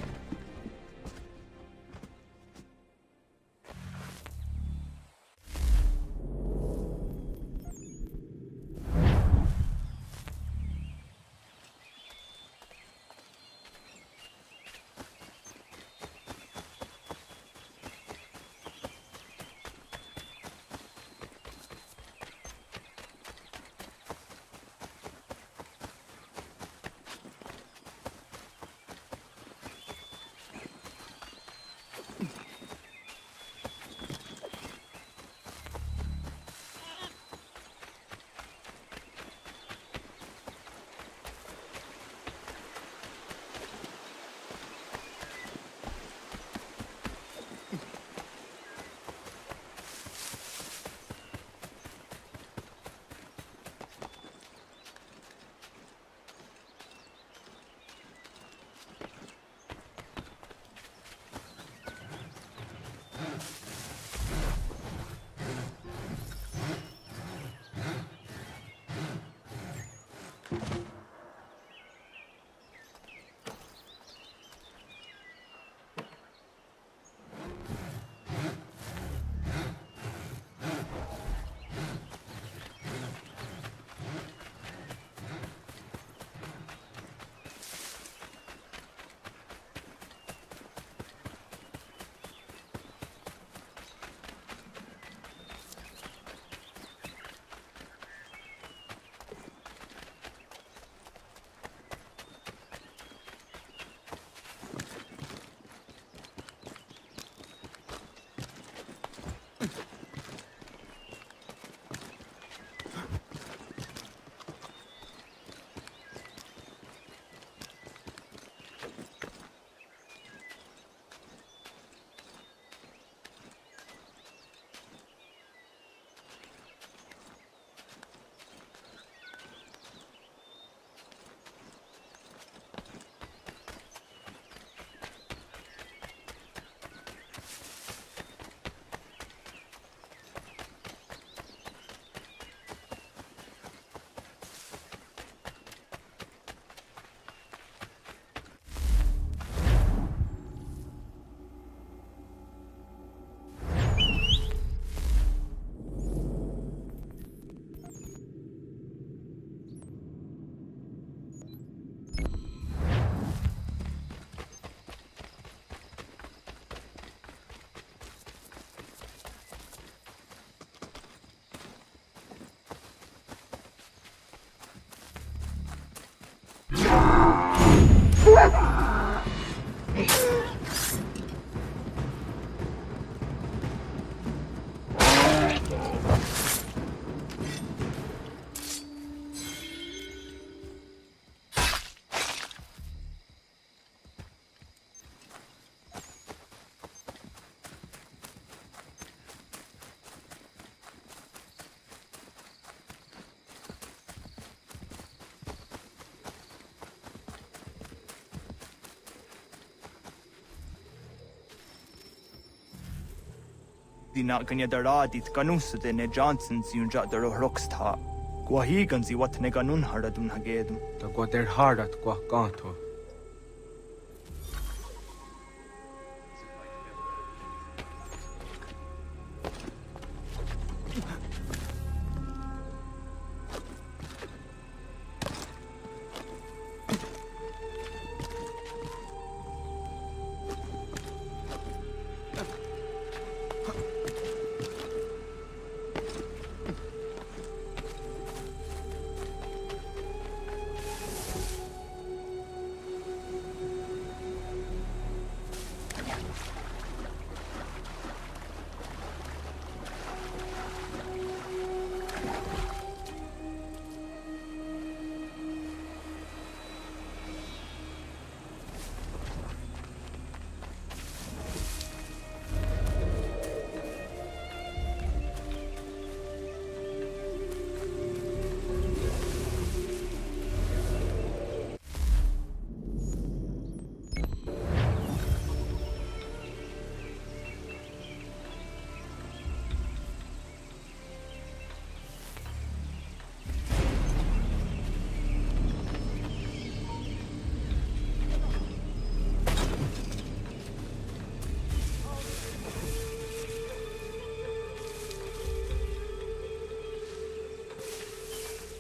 Di not ganya dara dit ganus de ne Johnsons yun jat der rocksta. Gwahi ganzi wat ne ganun haradun hagedum. Da gwa der hardat gwa ganto.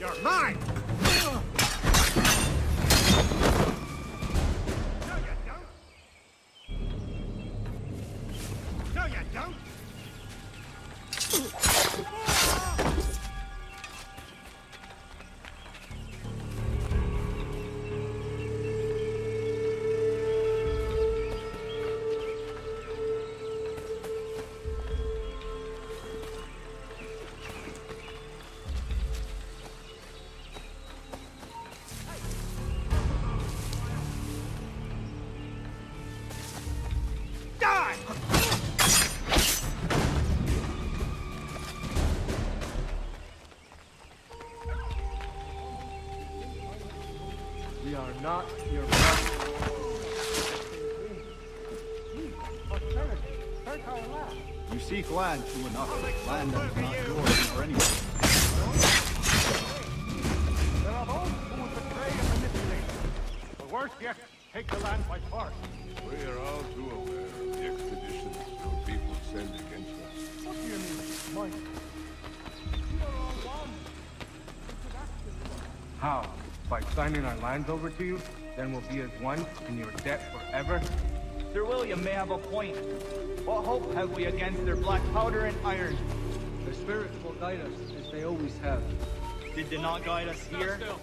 You're mine! No, you don't! We are not your brothers. You seek land true enough. Land that is not yours or anyone's. There are those who will betray and manipulate. But worse yet, take the land by force. We are all too aware of the expeditions your people send against us. What do you mean, Mike? We are all one. How? By signing our lands over to you? Then we'll be as one in your debt forever? Sir William may have a point. What hope have we against their black powder and iron? The spirits will guide us, as they always have. Did they not guide us here? By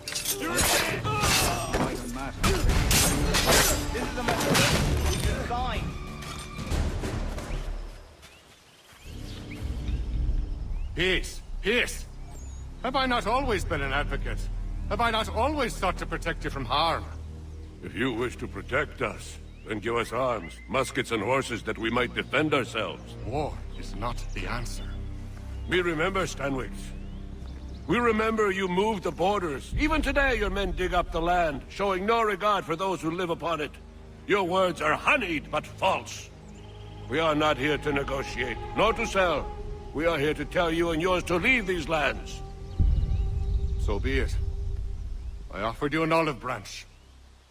the master. This is a message we should sign. Peace! Peace! Have I not always been an advocate? Have I not always sought to protect you from harm? If you wish to protect us, then give us arms, muskets and horses that we might defend ourselves. War is not the answer. We remember, Stanwix. We remember you moved the borders. Even today your men dig up the land, showing no regard for those who live upon it. Your words are honeyed, but false. We are not here to negotiate, nor to sell. We are here to tell you and yours to leave these lands. So be it. I offered you an olive branch,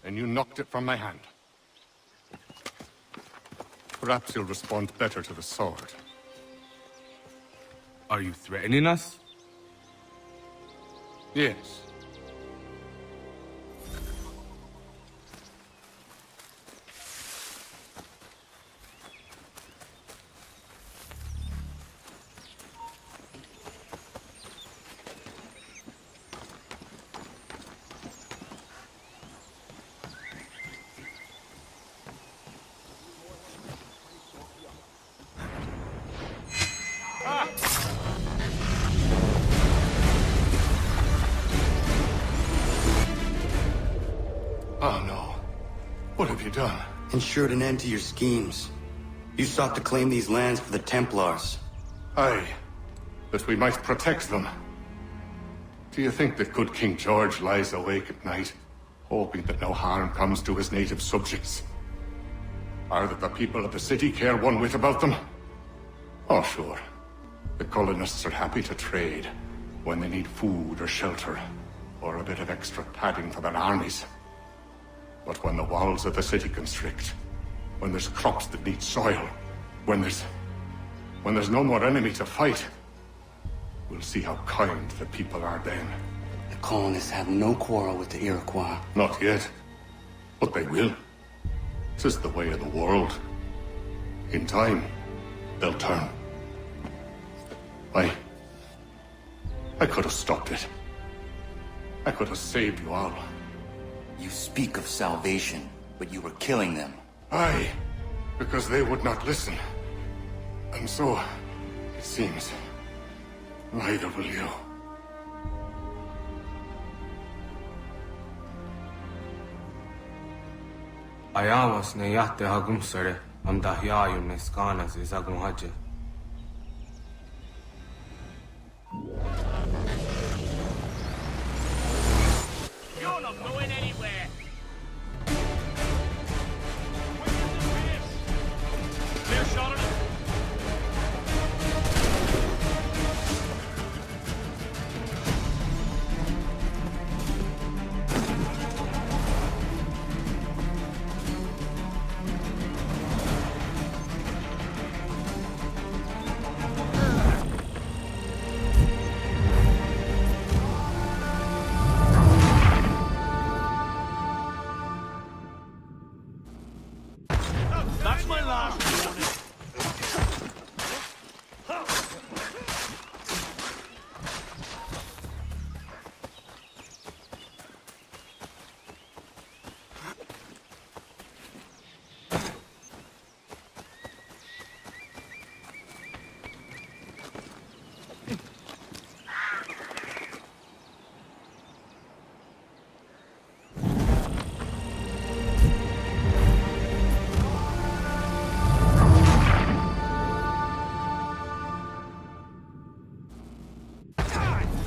and you knocked it from my hand. Perhaps you'll respond better to the sword. Are you threatening us? Yes. Oh no. What have you done? Ensured an end to your schemes. You sought to claim these lands for the Templars. Aye. That we might protect them. Do you think that good King George lies awake at night, hoping that no harm comes to his native subjects? Or that the people of the city care one whit about them? Oh, sure. The colonists are happy to trade when they need food or shelter, or a bit of extra padding for their armies. But when the walls of the city constrict, when there's crops that need soil, when there's no more enemy to fight, we'll see how kind the people are then. The colonists have no quarrel with the Iroquois. Not yet. But they will. 'Tis the way of the world. In time, they'll turn. I could have stopped it. I could have saved you all. You speak of salvation, but you were killing them. Aye, because they would not listen. And so, it seems, neither will you. Ayawas na yate hagum sare, am dahyayu neskanas is agum haje. You're not going anywhere. Clear shot at it. That's my last warning.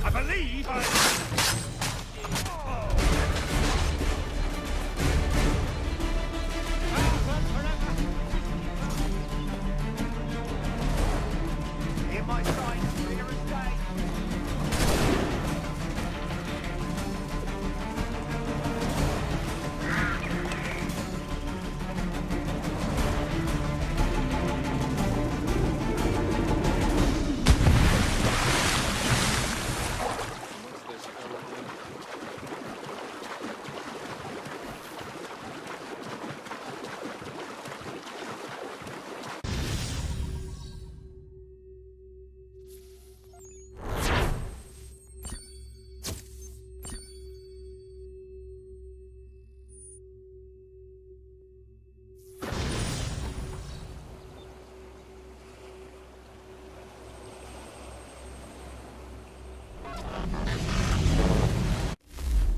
I believe In my sight, clear as day.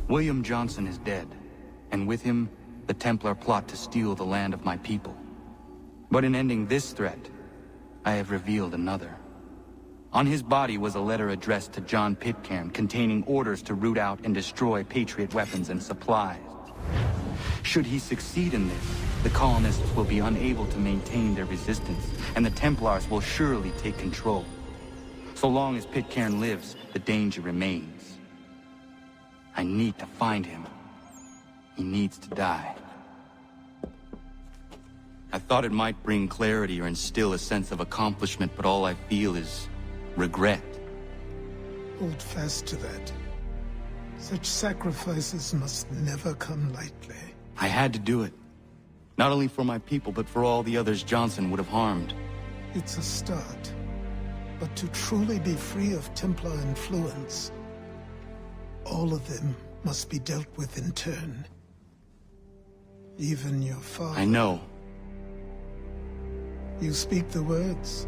William Johnson is dead, and with him, the Templar plot to steal the land of my people. But in ending this threat, I have revealed another. On his body was a letter addressed to John Pitcairn containing orders to root out and destroy Patriot weapons and supplies. Should he succeed in this, the colonists will be unable to maintain their resistance, and the Templars will surely take control. So long as Pitcairn lives, the danger remains. I need to find him. He needs to die. I thought it might bring clarity or instill a sense of accomplishment, but all I feel is regret. Hold fast to that. Such sacrifices must never come lightly. I had to do it. Not only for my people, but for all the others Johnson would have harmed. It's a start. But to truly be free of Templar influence, all of them must be dealt with in turn. Even your father. I know. You speak the words,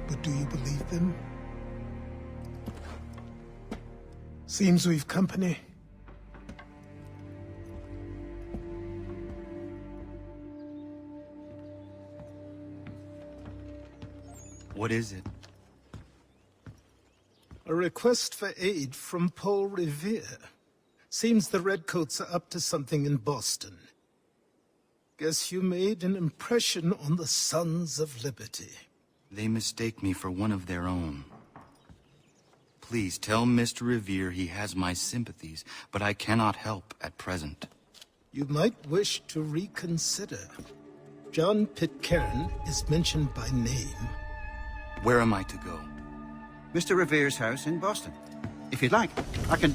but do you believe them? Seems we've company. What is it? A request for aid from Paul Revere. Seems the Redcoats are up to something in Boston. Guess you made an impression on the Sons of Liberty. They mistake me for one of their own. Please tell Mr. Revere he has my sympathies, but I cannot help at present. You might wish to reconsider. John Pitcairn is mentioned by name. Where am I to go? Mr. Revere's house in Boston. If you'd like, I can...